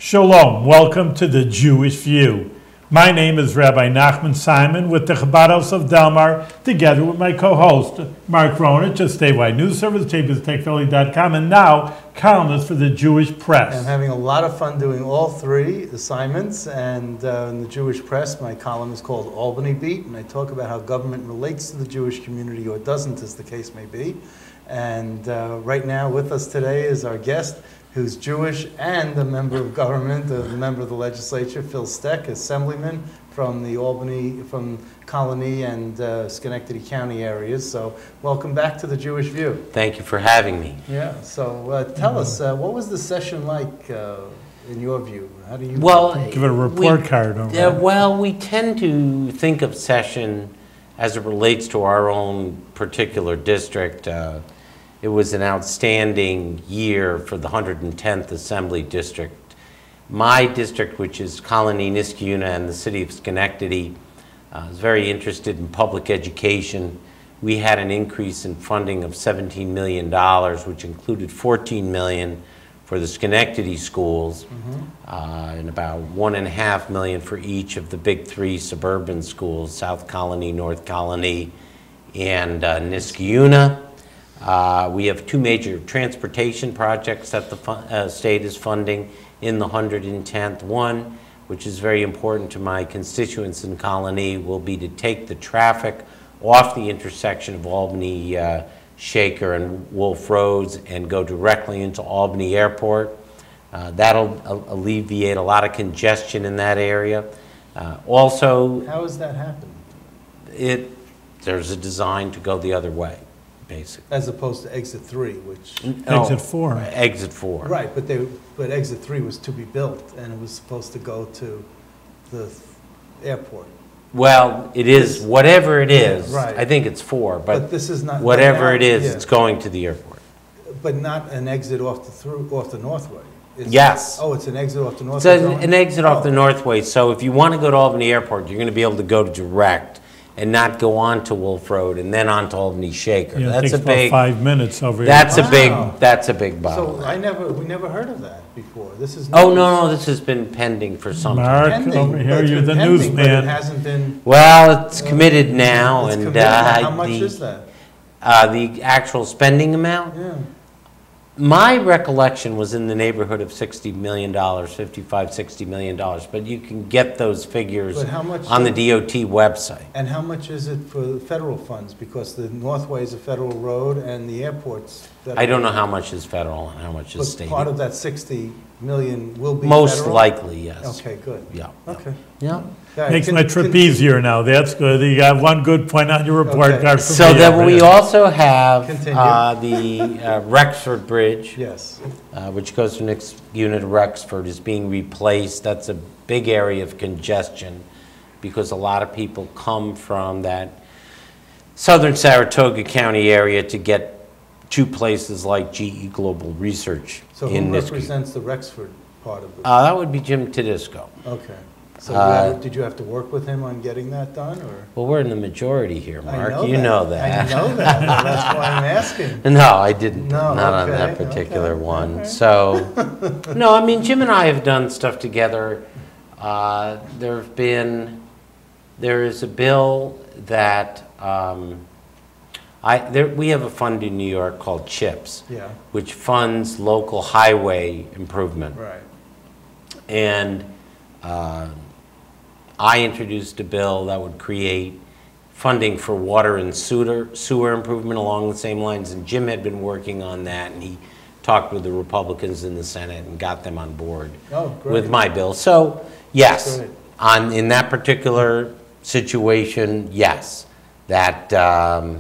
Shalom, welcome to the Jewish View. My name is Rabbi Nachman Simon with the Chabados of Delmar, together with my co-host, Mark Ronich of Statewide News Service, jbstechphilly.com, and now columnist for the Jewish Press. I'm having a lot of fun doing all three assignments, and in the Jewish Press, my column is called Albany Beat, and I talk about how government relates to the Jewish community, or doesn't, as the case may be. And right now with us today is our guest, who's Jewish and a member of government, a member of the legislature, Phil Steck, Assemblyman from the Albany, from Colonie and Schenectady County areas. So welcome back to the Jewish View. Thank you for having me. Yeah, so tell us, what was the session like in your view? How do you give it a report card? Well, we tend to think of session as it relates to our own particular district. It was an outstanding year for the 110th Assembly District. My district, which is Colonie, Niskayuna, and the city of Schenectady, is very interested in public education. We had an increase in funding of $17 million, which included $14 million for the Schenectady schools, and about $1.5 million for each of the big three suburban schools, South Colonie, North Colonie, and Niskayuna. We have two major transportation projects that the state is funding in the 110th. One, which is very important to my constituents in Colonie, will be to take the traffic off the intersection of Albany, Shaker, and Wolf Roads and go directly into Albany Airport. That'll alleviate a lot of congestion in that area. Also, how has that happened? There's a design to go the other way, basically. As opposed to exit 3, which... Exit 4. Exit 4. Right, but exit 3 was to be built, and it was supposed to go to the airport. Well, it is, whatever it is, right. I think it's 4, but this is not... whatever it is, it's going to the airport. But not an exit off the Northway. Yes. Oh, it's an exit off the Northway. So an exit off the Northway. So if you want to go to Albany Airport, you're going to be able to go direct and not go on to Wolf Road and then on to Albany Shaker. Yeah, that's it takes a big... about 5 minutes over here. That's a big bottleneck. So we never heard of that before. This is... Oh, no, this has been pending for some time. Mark, over here, you're the newsman. It hasn't been... Well, it's committed now. It's and committed. How much is that? The actual spending amount? Yeah. My recollection was in the neighborhood of $60 million, $55, $60 million, but you can get those figures on the DOT website. And how much is it for federal funds? Because the Northway is a federal road and the airport's federal. I don't know how much is federal and how much is state. Part of that 60 million will be most federal? likely, yes. Okay, good. Yeah. Okay. Yeah. Makes my trip easier now. That's good. You got one good point on your report card. So then we also have the Rexford Bridge, yes, which goes from next unit of Rexford, is being replaced. That's a big area of congestion because a lot of people come from that southern Saratoga County area to get to places like GE Global Research. So who represents the Rexford part of it? That would be Jim Tedisco. Okay. So did you have to work with him on getting that done, or? Well, we're in the majority here, Mark. I know you that. know that. I know that. Well, that's why I'm asking. No, I didn't. No, not on that particular one. Okay. So, no, I mean, Jim and I have done stuff together. There is a bill that we have a fund in New York called CHIPS, which funds local highway improvement. Right. And I introduced a bill that would create funding for water and sewer improvement along the same lines, and Jim had been working on that, and he talked with the Republicans in the Senate and got them on board with my bill. So, yes, in that particular situation, yes, that that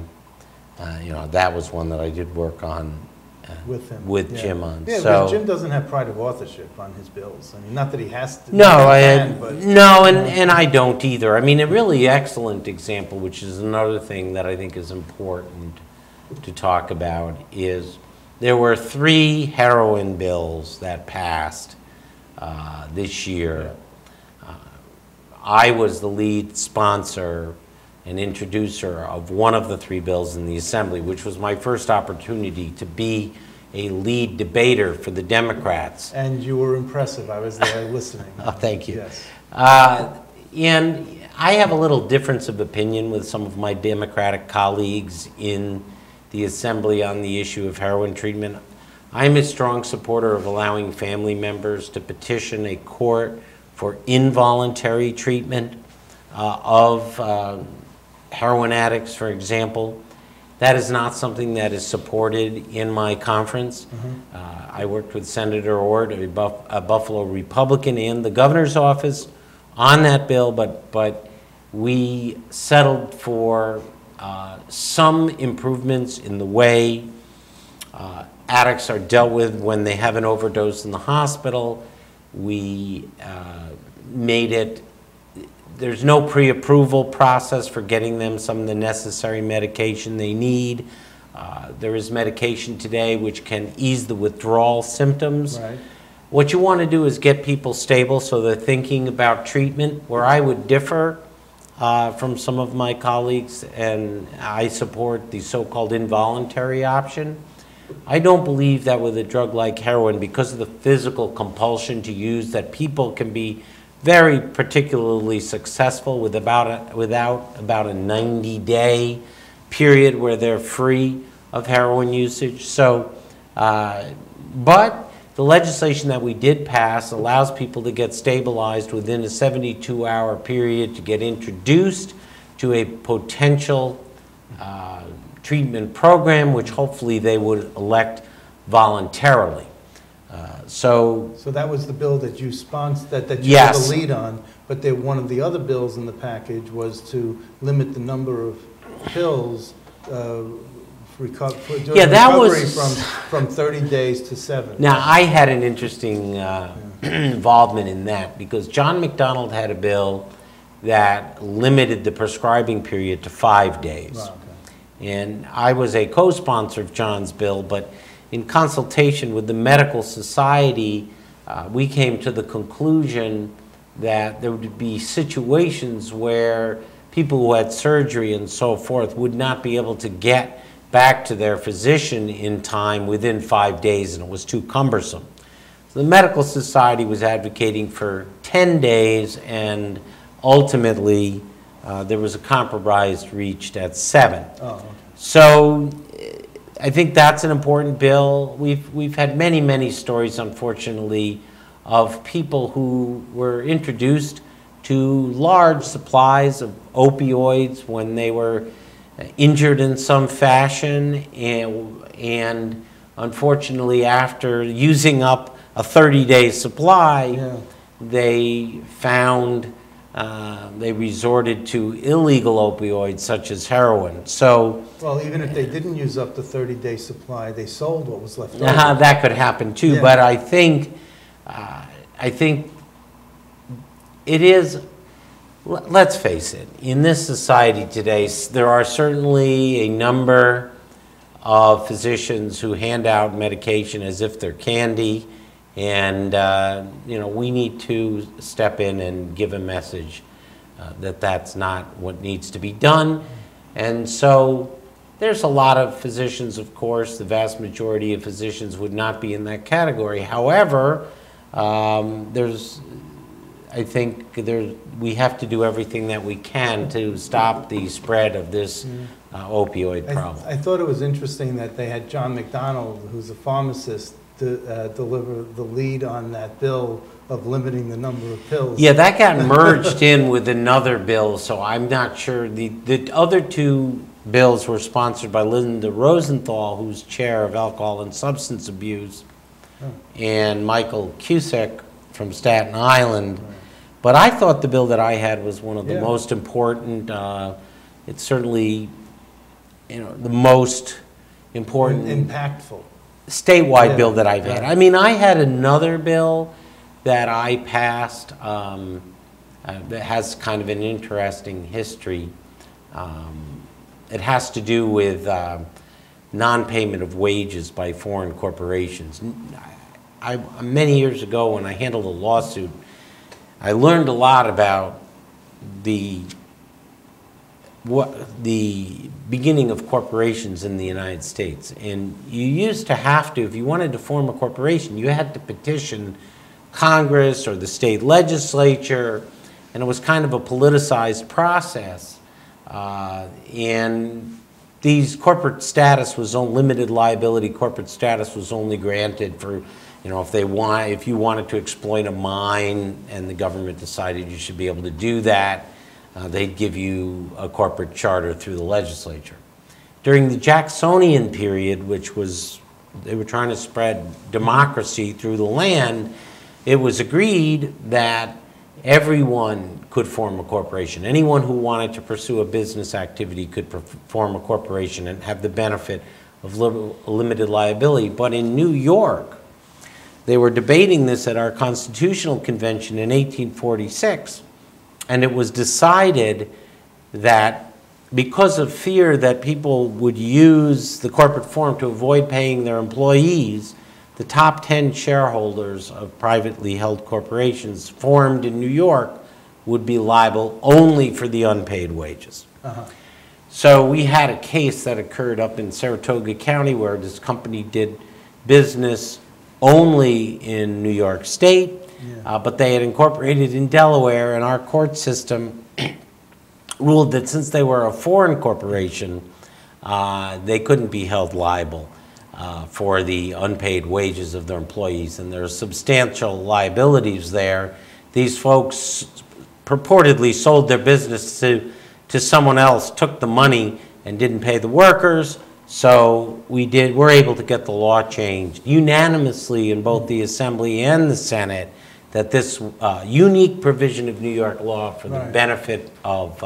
was one that I did work on with Jim on. Yeah, so because Jim doesn't have pride of authorship on his bills. I mean, not that he has to. No, and I don't either. I mean, a really excellent example, which is another thing that I think is important to talk about, is there were 3 heroin bills that passed this year. I was the lead sponsor and introducer of one of the 3 bills in the Assembly, which was my first opportunity to be a lead debater for the Democrats. And you were impressive. I was there listening. Oh, thank you. Yes. And I have a little difference of opinion with some of my Democratic colleagues in the Assembly on the issue of heroin treatment. I'm a strong supporter of allowing family members to petition a court for involuntary treatment of heroin addicts, for example. That is not something that is supported in my conference. I worked with Senator Ord, a Buffalo Republican, in the governor's office on that bill, but we settled for some improvements in the way addicts are dealt with when they have an overdose in the hospital. We made it, there's no pre-approval process for getting them some of the necessary medication they need. There is medication today which can ease the withdrawal symptoms. Right. What you want to do is get people stable so they're thinking about treatment. Where I would differ from some of my colleagues, and I support the so-called involuntary option. I don't believe that with a drug like heroin, because of the physical compulsion to use, that people can be very particularly successful with about a 90-day period where they're free of heroin usage. So, but the legislation that we did pass allows people to get stabilized within a 72-hour period to get introduced to a potential treatment program, which hopefully they would elect voluntarily. So that was the bill that you sponsored, that you Yes. had the lead on, but one of the other bills in the package was to limit the number of pills recovery from 30 days to 7. now I had an interesting involvement in that, because John McDonald had a bill that limited the prescribing period to 5 days. Wow, okay. And I was a co-sponsor of John's bill, but in consultation with the medical society, we came to the conclusion that there would be situations where people who had surgery and so forth would not be able to get back to their physician in time within 5 days, and it was too cumbersome. So the medical society was advocating for 10 days, and ultimately there was a compromise reached at 7. Oh, okay. So I think that's an important bill. We've had many stories, unfortunately, of people who were introduced to large supplies of opioids when they were injured in some fashion, and unfortunately, after using up a 30-day supply, they found they resorted to illegal opioids such as heroin. So, well, even if they didn't use up the 30-day supply, they sold what was left over. that could happen too. Yeah. But I think it is. Let's face it. In this society today, there are certainly a number of physicians who hand out medication as if they're candy. And, we need to step in and give a message that that's not what needs to be done. And so there's a lot of physicians, of course, the vast majority of physicians would not be in that category. However, we have to do everything that we can to stop the spread of this opioid problem. I thought it was interesting that they had John McDonald, who's a pharmacist, to deliver the lead on that bill of limiting the number of pills. Yeah, that got merged in with another bill, so I'm not sure. The other two bills were sponsored by Linda Rosenthal, who's chair of alcohol and substance abuse, and Michael Cusick from Staten Island. Right. But I thought the bill that I had was one of the most important. It's certainly, the most important, impactful statewide bill that I've had. I mean, I had another bill that I passed that has kind of an interesting history. It has to do with non-payment of wages by foreign corporations. Many years ago, when I handled a lawsuit, I learned a lot about the the beginning of corporations in the United States. And you used to have to, if you wanted to form a corporation, you had to petition Congress or the state legislature, and it was kind of a politicized process. And these corporate status was limited liability. Corporate status was only granted for, if you wanted to exploit a mine and the government decided you should be able to do that, they'd give you a corporate charter through the legislature. During the Jacksonian period, which was, they were trying to spread democracy through the land, it was agreed that everyone could form a corporation. Anyone who wanted to pursue a business activity could form a corporation and have the benefit of limited liability. But in New York, they were debating this at our Constitutional Convention in 1846, and it was decided that because of fear that people would use the corporate form to avoid paying their employees, the top 10 shareholders of privately held corporations formed in New York would be liable only for the unpaid wages. So we had a case that occurred up in Saratoga County where this company did business only in New York State, but they had incorporated in Delaware, and our court system ruled that since they were a foreign corporation, they couldn't be held liable for the unpaid wages of their employees, and there are substantial liabilities there. These folks purportedly sold their business to someone else, took the money, and didn't pay the workers. So we're able to get the law changed unanimously in both the Assembly and the Senate that this unique provision of New York law for the benefit of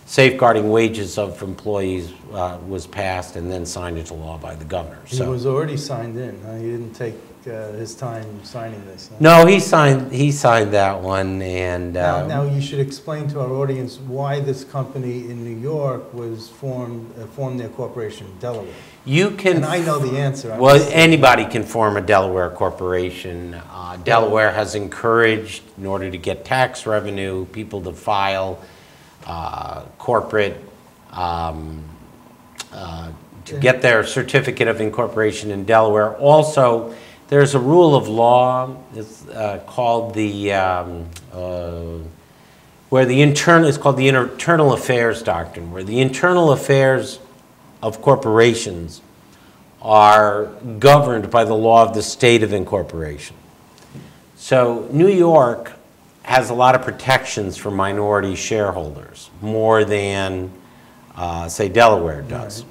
safeguarding wages of employees was passed and then signed into law by the governor. He was already signed in. He didn't take his time signing this. No, he signed that one. And now you should explain to our audience why this company in New York was formed their corporation in Delaware. And I know the answer. Well, anybody can form a Delaware corporation. Delaware has encouraged, in order to get tax revenue, people to file corporate, to get their certificate of incorporation in Delaware. Also, there's a rule of law. It's called it's called the Internal Affairs Doctrine, where the internal affairs of corporations are governed by the law of the state of incorporation. So New York has a lot of protections for minority shareholders, more than, say, Delaware does.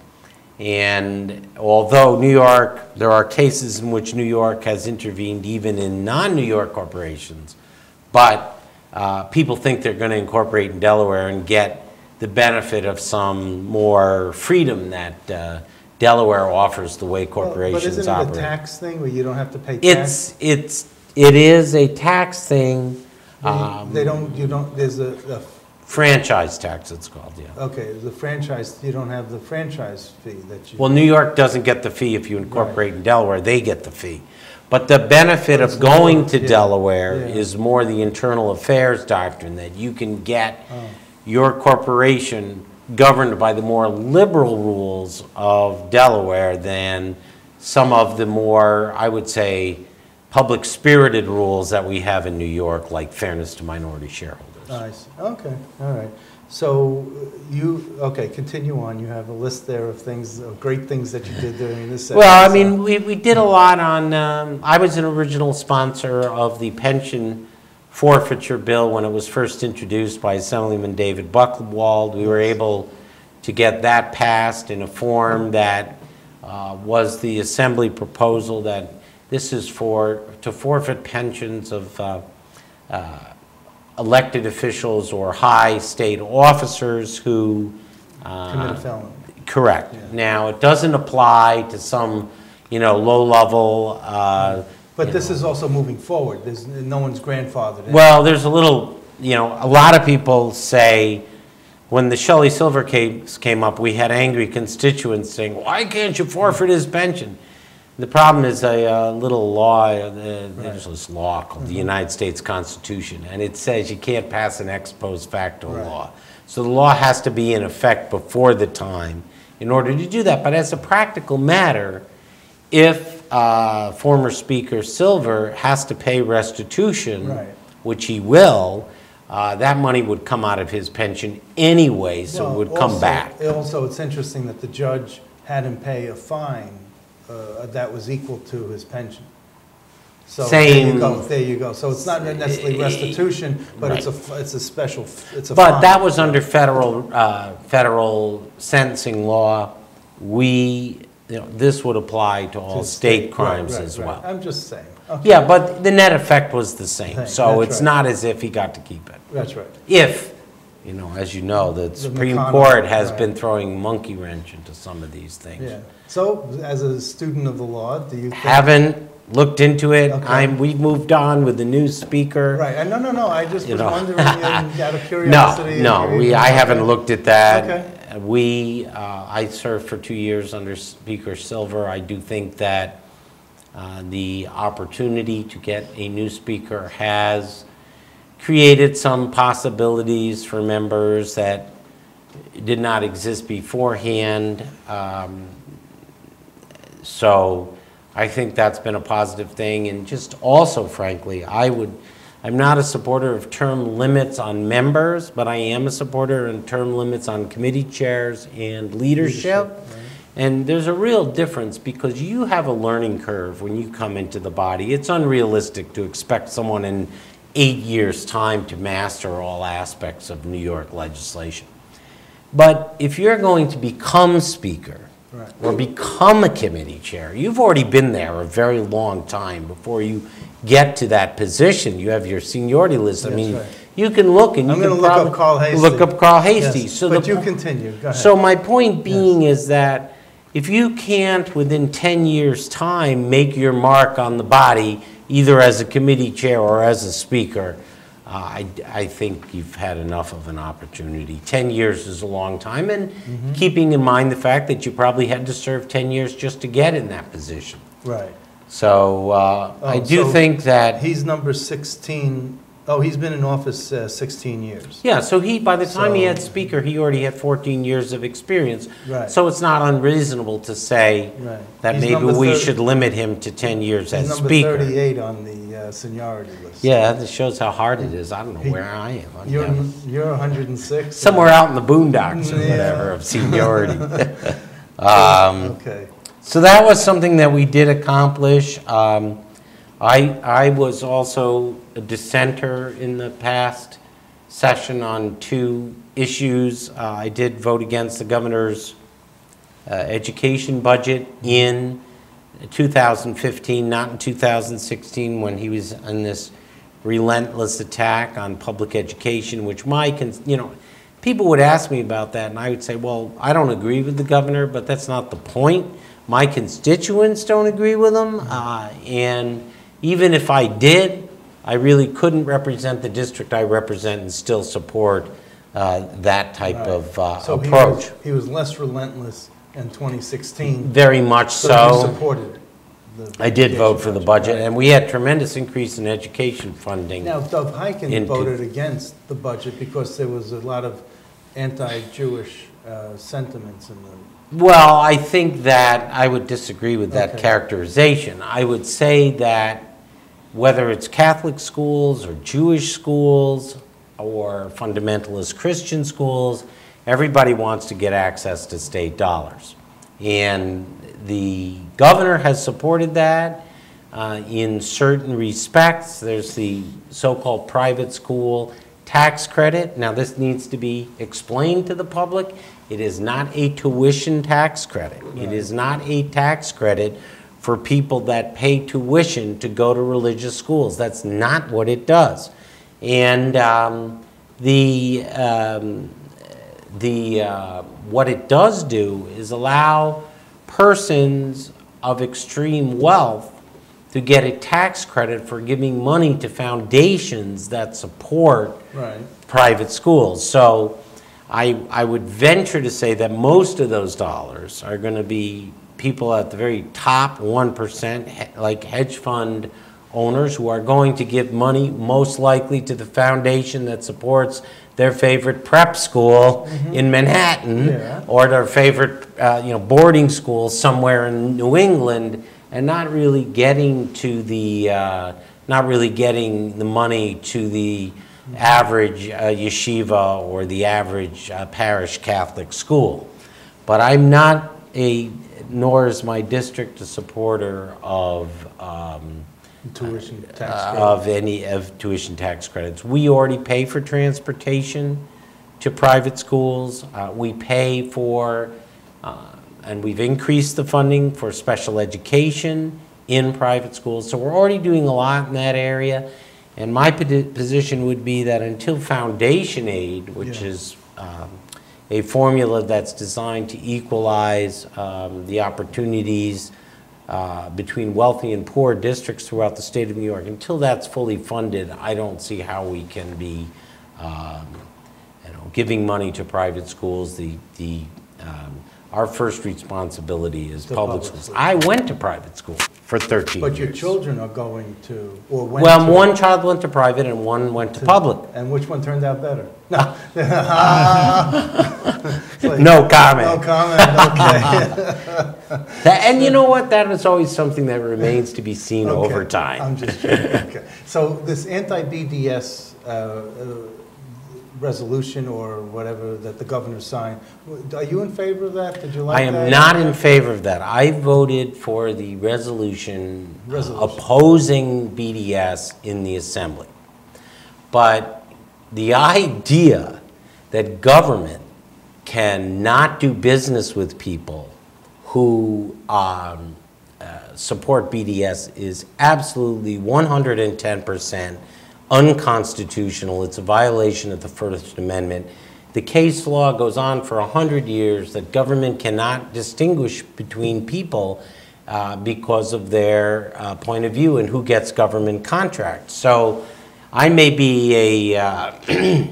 And although New York, there are cases in which New York has intervened even in non-New York corporations, but people think they're going to incorporate in Delaware and get the benefit of some more freedom that Delaware offers the way corporations operate. But isn't it a tax thing where you don't have to pay tax? It is a tax thing. There's a franchise tax, it's called, yeah. Okay, the franchise, you don't have the franchise fee that you... Well, New York doesn't get the fee if you incorporate in Delaware, they get the fee. But the benefit of going to Delaware is more the internal affairs doctrine, that you can get your corporation governed by the more liberal rules of Delaware than some of the more, I would say, public-spirited rules that we have in New York, like fairness to minority shareholders. I see. Okay, all right. So continue on. You have a list there of things, of great things that you did during this session. Well, I mean, we did a lot on, I was an original sponsor of the pension forfeiture bill when it was first introduced by Assemblyman David Buchwald. We were able to get that passed in a form that was the Assembly proposal, that this is to forfeit pensions of elected officials or high state officers who commit a felony. Correct. Yeah. Now, it doesn't apply to some, low-level. But this is also moving forward. There's no one's grandfathered in. Well, there's a little, a lot of people say, when the Shelley Silver case came up, we had angry constituents saying, "Why can't you forfeit his pension?" The problem is a little law, there's this law called the United States Constitution, and it says you can't pass an ex post facto law. So the law has to be in effect before the time in order to do that. But as a practical matter, if former Speaker Silver has to pay restitution, Right. which he will, that money would come out of his pension anyway, so it would come back. Also, it's interesting that the judge had him pay a fine that was equal to his pension. So Same. There you go. So it's not necessarily restitution, but it's a special, it's a But fine. that was under federal sentencing law. This would apply to all To state crimes right, as right. well. I'm just saying. Okay. Yeah, but the net effect was the same, That's so it's right. not as if he got to keep it. That's right. If, as you know, the Supreme McConnell, Court has right. been throwing monkey wrench into some of these things. Yeah. So, as a student of the law, do you think... Haven't looked into it. Okay. We've moved on with the new speaker. Right. No. I just was wondering, out of No, curiosity. I haven't looked at that. Okay. I served for 2 years under Speaker Silver. I do think that the opportunity to get a new speaker has created some possibilities for members that did not exist beforehand. So I think that's been a positive thing. And just also, frankly, I'm not a supporter of term limits on members, but I am a supporter of term limits on committee chairs and leadership. Right. And there's a real difference because you have a learning curve when you come into the body. It's unrealistic to expect someone in 8 years' time to master all aspects of New York legislation. But if you're going to become speaker, Right. or become a committee chair, you've already been there a very long time before you get to that position. You have your seniority list. I That's mean, right. you can look and I'm you going can to look probably up Carl Hasty. look up Carl Hasty. Yes, So but you continue. Go ahead. So my point being is that if you can't within 10 years' time make your mark on the body, either as a committee chair or as a speaker, I think you've had enough of an opportunity. 10 years is a long time, and keeping in mind the fact that you probably had to serve 10 years just to get in that position. Right. So I do think that... He's number 16. Oh, he's been in office 16 years. Yeah, so by the time he So- had speaker, he already had 14 years of experience. Right. So it's not unreasonable to say Right. that He's maybe number we 30 should limit him to 10 years He's as number speaker. 38 on the seniority list. Yeah, that shows how hard it is. I don't know where I am. You're 106? Somewhere out in the boondocks or Yeah. whatever of seniority. Okay. So that was something that we did accomplish. I was also a dissenter in the past session on 2 issues. I did vote against the governor's education budget in 2015, not in 2016 when he was in this relentless attack on public education, which people would ask me about that and I would say, well, I don't agree with the governor, but that's not the point. My constituents don't agree with him, and even if I did, I really couldn't represent the district I represent and still support that type of approach. He was less relentless in 2016. Very much So so. you supported the I did vote for the budget, right. and we had tremendous increase in education funding. Now, Dov Hikind into- voted against the budget because there was a lot of anti-Jewish sentiments in the... Well, I think that I would disagree with that Okay. characterization. I would say that whether it's Catholic schools or Jewish schools or fundamentalist Christian schools, everybody wants to get access to state dollars. And the governor has supported that in certain respects. There's the so-called private school tax credit. Now, this needs to be explained to the public. It is not a tuition tax credit. Right. It is not a tax credit for people that pay tuition to go to religious schools. That's not what it does. And what it does do is allow persons of extreme wealth to get a tax credit for giving money to foundations that support Right. private schools. So I would venture to say that most of those dollars are going to be people at the very top 1%, like hedge fund owners who are going to give money most likely to the foundation that supports their favorite prep school in Manhattan or their favorite boarding school somewhere in New England, and not really getting to the money to the average yeshiva or the average parish Catholic school. But I'm not nor is my district a supporter of tuition tax of tuition tax credits. We already pay for transportation to private schools. We pay for, and we've increased the funding for special education in private schools. So we're already doing a lot in that area. And my position would be that until foundation aid, which is a formula that's designed to equalize the opportunities between wealthy and poor districts throughout the state of New York, until that's fully funded, I don't see how we can be giving money to private schools. Our first responsibility is public schools. I went to private school for 13 years. But your children are going to, or went well, to... one child went to private and one went to public. And which one turned out better? No. Like, no comment. No comment, okay. And you know what? That is always something that remains to be seen over time. I'm just joking. Okay. So this anti-BDS resolution or whatever that the governor signed, are you in favor of that? Did you like that? I am not in favor of that. I voted for the resolution opposing BDS in the Assembly. But the idea that government cannot do business with people who support BDS is absolutely 110% unconstitutional. It's a violation of the First Amendment. The case law goes on for 100 years that government cannot distinguish between people because of their point of view and who gets government contracts. So I may be a,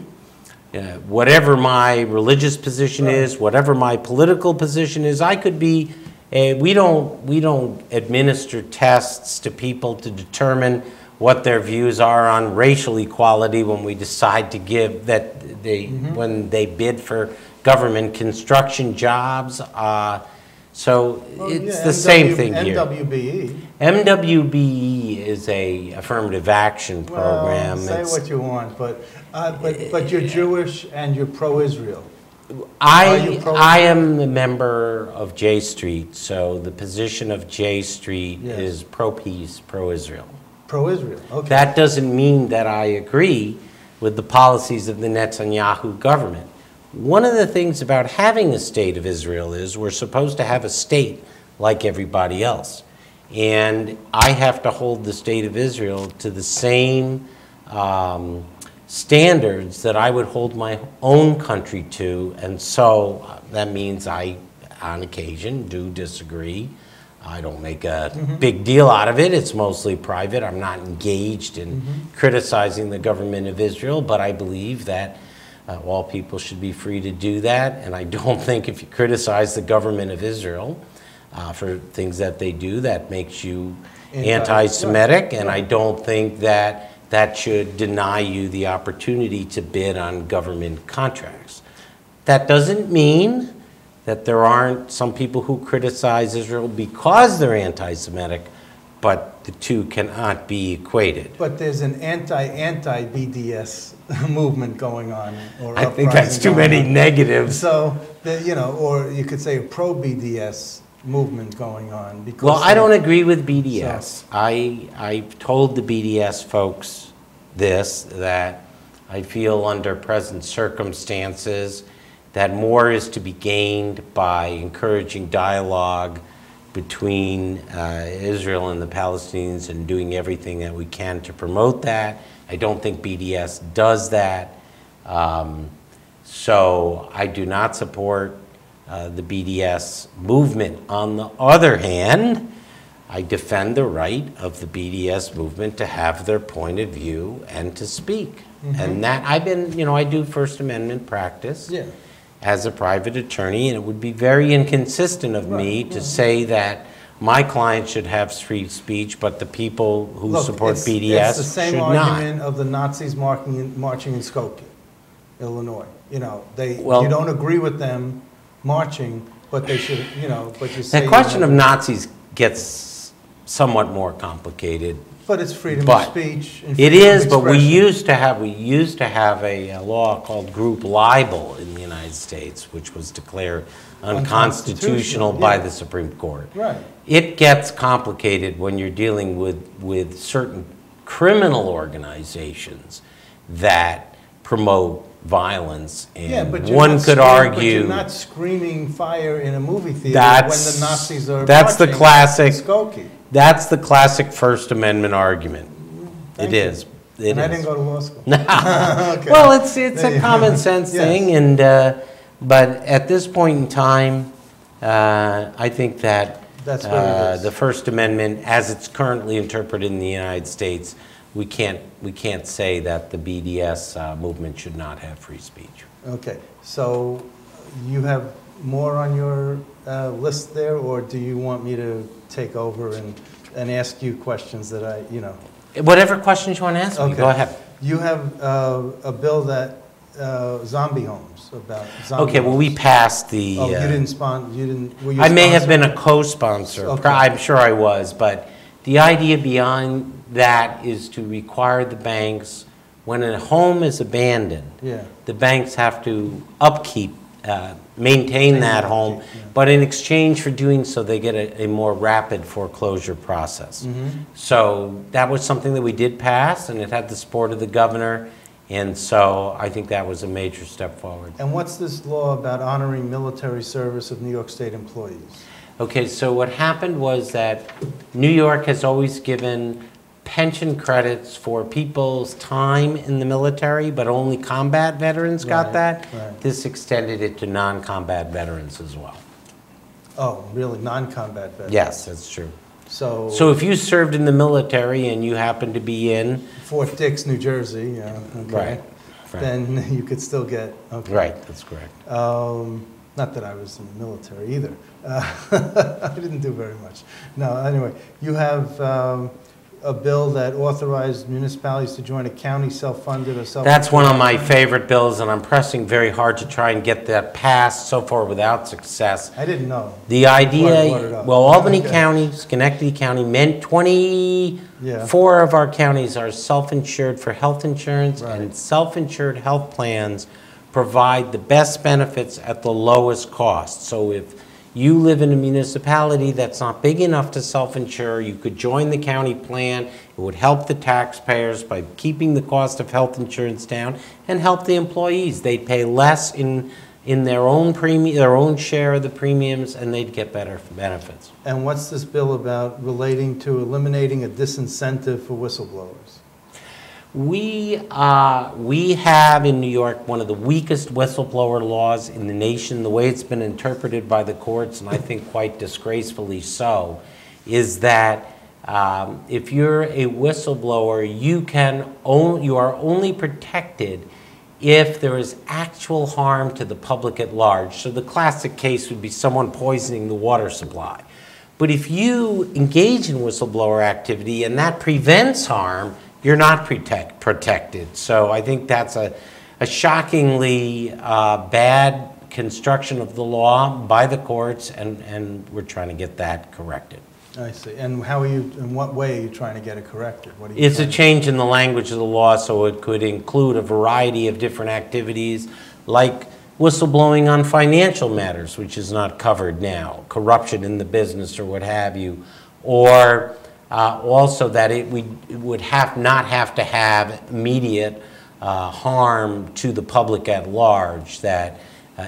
whatever my religious position is, whatever my political position is, I could be, we don't administer tests to people to determine what their views are on racial equality when we decide to give that when they bid for government construction jobs. So it's the same thing here. MWBE. MWBE is a affirmative action program. Well, say what you want, but you're Jewish and you're pro-Israel. I am a member of J Street, so the position of J Street is pro-peace, pro-Israel. Pro-Israel, okay. That doesn't mean that I agree with the policies of the Netanyahu government. One of the things about having a state of Israel is we're supposed to have a state like everybody else. And I have to hold the state of Israel to the same standards that I would hold my own country to. And so that means I, on occasion, do disagree. I don't make a big deal out of it. It's mostly private. I'm not engaged in criticizing the government of Israel, but I believe that all people should be free to do that. And I don't think if you criticize the government of Israel for things that they do, that makes you anti-Semitic. And I don't think that that should deny you the opportunity to bid on government contracts. That doesn't mean that there aren't some people who criticize Israel because they're anti-Semitic, but the two cannot be equated. But there's an anti-BDS movement going on. Or I think that's too many negatives. So, or you could say a pro-BDS movement going on. Because well, I don't agree with BDS. So, I've told the BDS folks that I feel under present circumstances that more is to be gained by encouraging dialogue between Israel and the Palestinians and doing everything that we can to promote that. I don't think BDS does that. So I do not support the BDS movement. On the other hand, I defend the right of the BDS movement to have their point of view and to speak. And that I do First Amendment practice. As a private attorney, and it would be very inconsistent of me to say that my client should have free speech, but the people who Look, support it's BDS the same should argument not. of the Nazis marching in Skokie, Illinois. You know, Well- you don't agree with them marching, but they should, you know, but you say... The question of Nazis gets somewhat more complicated. But it's freedom But of speech. And It freedom is, of but we expression. used to have a law called group libel in the United States, which was declared unconstitutional by yeah. the Supreme Court. Right. It gets complicated when you're dealing with certain criminal organizations that promote violence, Yeah, and but you're one not could screaming- argue But you're not screaming fire in a movie theater That's- when the Nazis are that's the marching classic- in Skokie. that's the classic First Amendment argument. Thank It you. is. It And I is. didn't go to law school. Okay. Well, it's There a you common go. sense Yes. thing, and but at this point in time, I think that That's what it is. the First Amendment, as it's currently interpreted in the United States, we can't say that the BDS movement should not have free speech. Okay, so you have more on your list there, or do you want me to take over and ask you questions that I, you know? Whatever questions you want to ask me, Okay. go ahead. You have a bill that, zombie homes, about zombie Okay, well, we homes. passed the. Oh, you didn't, were you I may have been sponsor? a co-sponsor. Okay. I'm sure I was, but the idea beyond that is to require the banks, when a home is abandoned, Yeah, the banks have to upkeep, maintain that home, upkeep, yeah. but in exchange for doing so, they get a more rapid foreclosure process. Mm-hmm. So that was something that we did pass, and it had the support of the governor, and so I think that was a major step forward. And what's this law about honoring military service of New York State employees? Okay, so what happened was that New York has always given pension credits for people's time in the military, but only combat veterans got Right, that. right. This extended it to non-combat veterans as well. Oh, really, non-combat veterans? Yes, that's true. So, So if you served in the military and you happen to be in, Fort Dix, New Jersey, yeah, okay. right, Then you could still get, okay. right, that's correct. Not that I was in the military either. I didn't do very much. No, anyway, you have a bill that authorized municipalities to join a county self-funded or self. That's one of my favorite bills, and I'm pressing very hard to try and get that passed, so far without success. I didn't know. The Brought it idea, up. well, Albany Okay. County, Schenectady County, 24 of our counties are self-insured for health insurance, and Right. self-insured health plans provide the best benefits at the lowest cost. So if you live in a municipality that's not big enough to self-insure, you could join the county plan. It would help the taxpayers by keeping the cost of health insurance down and help the employees. They'd pay less in their own premium, their own share of the premiums, and they'd get better benefits. And what's this bill about relating to eliminating a disincentive for whistleblowers? We have in New York one of the weakest whistleblower laws in the nation. The way it's been interpreted by the courts, and I think quite disgracefully so, is that if you're a whistleblower, you are only protected if there is actual harm to the public at large. So the classic case would be someone poisoning the water supply. But if you engage in whistleblower activity and that prevents harm, you're not protected. So I think that's a shockingly bad construction of the law by the courts, and we're trying to get that corrected. I see. And how are you, in what way are you trying to get it corrected? What are you It's a trying to- change in the language of the law, so it could include a variety of different activities, like whistleblowing on financial matters, which is not covered now, corruption in the business or what have you, or also that it would not have to have immediate harm to the public at large, that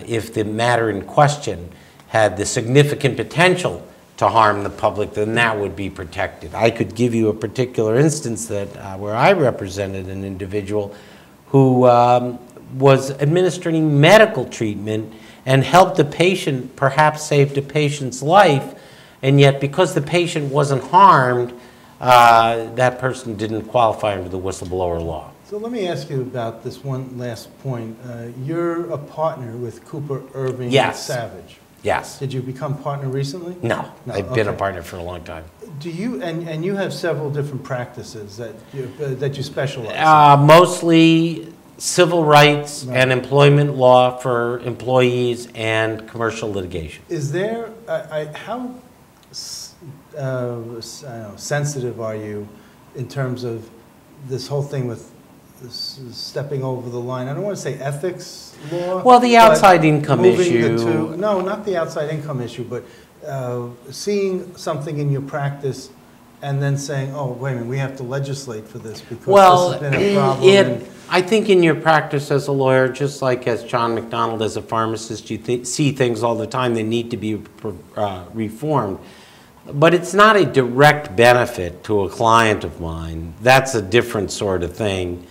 if the matter in question had the significant potential to harm the public, then that would be protected. I could give you a particular instance that where I represented an individual who was administering medical treatment and helped a patient, perhaps saved a patient's life, and yet because the patient wasn't harmed, that person didn't qualify under the whistleblower law. So let me ask you about this one last point. You're a partner with Cooper, Irving, Yes. Savage. Yes. Did you become partner recently? No, No, I've been a okay. partner for a long time. Do you, and you have several different practices that you specialize in? Mostly civil rights Right. and employment law for employees and commercial litigation. Is there, how I don't know, sensitive are you in terms of this whole thing with stepping over the line? I don't want to say ethics law. Well, the but outside income moving the issue. two- No, not the outside income issue, but seeing something in your practice and then saying, oh, wait a minute, we have to legislate for this because Well, this has been a problem. and- I think in your practice as a lawyer, just like as John McDonald as a pharmacist, you see things all the time that need to be reformed. But it's not a direct benefit to a client of mine. That's a different sort of thing.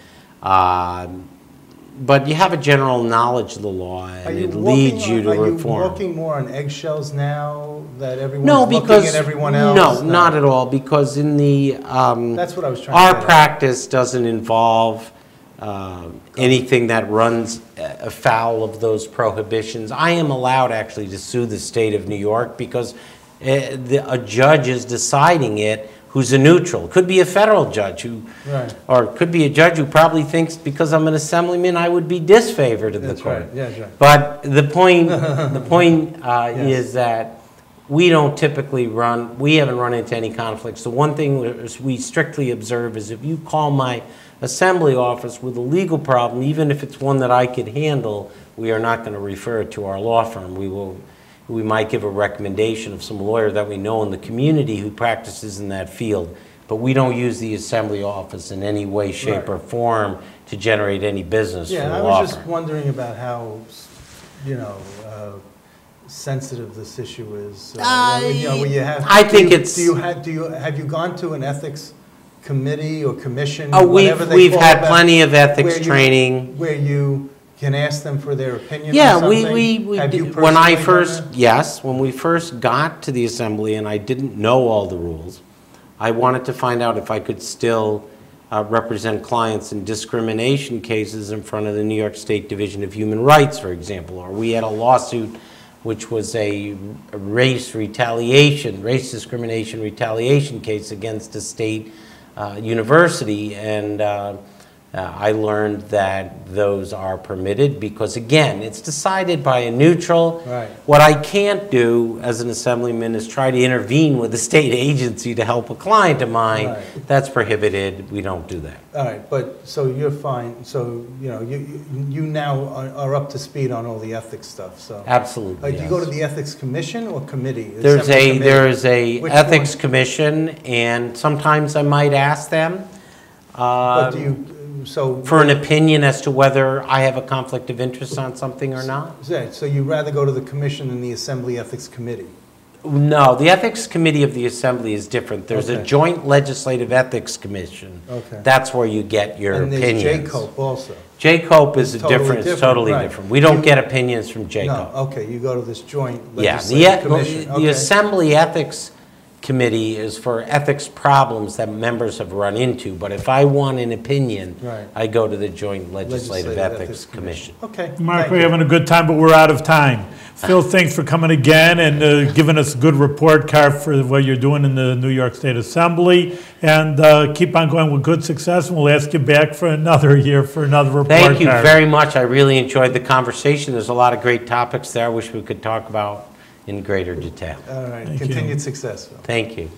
But you have a general knowledge of the law, and it leads you to Are you reform. walking more on eggshells now that everyone's No, looking because at everyone else? no, not at all. Because in the That's what I was trying our to get at. practice doesn't involve anything that runs afoul of those prohibitions. I am allowed actually to sue the state of New York because a judge is deciding it who's a neutral. Could be a federal judge who, Right. or it could be a judge who probably thinks because I'm an assemblyman I would be disfavored of the That's court. right, yeah, that's right. But the point Yes. is that we don't typically we haven't run into any conflicts. The one thing we strictly observe is if you call my assembly office with a legal problem, even if it's one that I could handle, we are not going to refer it to our law firm. We might give a recommendation of some lawyer that we know in the community who practices in that field, but we don't use the assembly office in any way, shape, Right. or form to generate any business for Yeah, the I law was just firm. wondering about how, sensitive this issue is. Where you have. I think it's- Have you gone to an ethics committee or commission? Oh, whatever they we've call had it, plenty of ethics where you- training. Where you can ask them for their opinion Yeah, on something? we Have you did. When I personally done first, that? yes, when we first got to the assembly and I didn't know all the rules, I wanted to find out if I could still represent clients in discrimination cases in front of the New York State Division of Human Rights, for example. Or we had a lawsuit which was a race discrimination retaliation case against a state university, and I learned that those are permitted because, again, it's decided by a neutral. Right. What I can't do as an assemblyman is try to intervene with a state agency to help a client of mine. Right. That's prohibited. We don't do that. All right, but, so you're fine, so, you now are up to speed on all the ethics stuff, so. Absolutely, Do you yes. go to the ethics commission or committee? There's Assembly committee? there is a Which ethics one? commission, and sometimes I might ask them But do you, so. for an opinion as to whether I have a conflict of interest on something or not. So you'd rather go to the commission than the Assembly Ethics Committee? No, the ethics committee of the assembly is different. There's a Okay. joint legislative ethics commission. Okay. That's where you get your And there's opinions. JCOPE also? JCOPE is It's a different, it's different, totally right. different. We don't You- get opinions from JCOPE. No, okay, you go to this joint Yeah, legislative commission. the Okay. Assembly Ethics Committee is for ethics problems that members have run into, but if I want an opinion, Right. I go to the Joint Legislative Ethics Commission. Okay. Mark, thank we're you. having a good time, but we're out of time. Phil, thanks for coming again and giving us a good report card for what you're doing in the New York State Assembly. And keep on going with good success, and we'll ask you back for another year for another report card. Thank you very much. I really enjoyed the conversation. There's a lot of great topics there I wish we could talk about in greater detail. All right, Thank you. continued success, Phil. Thank you.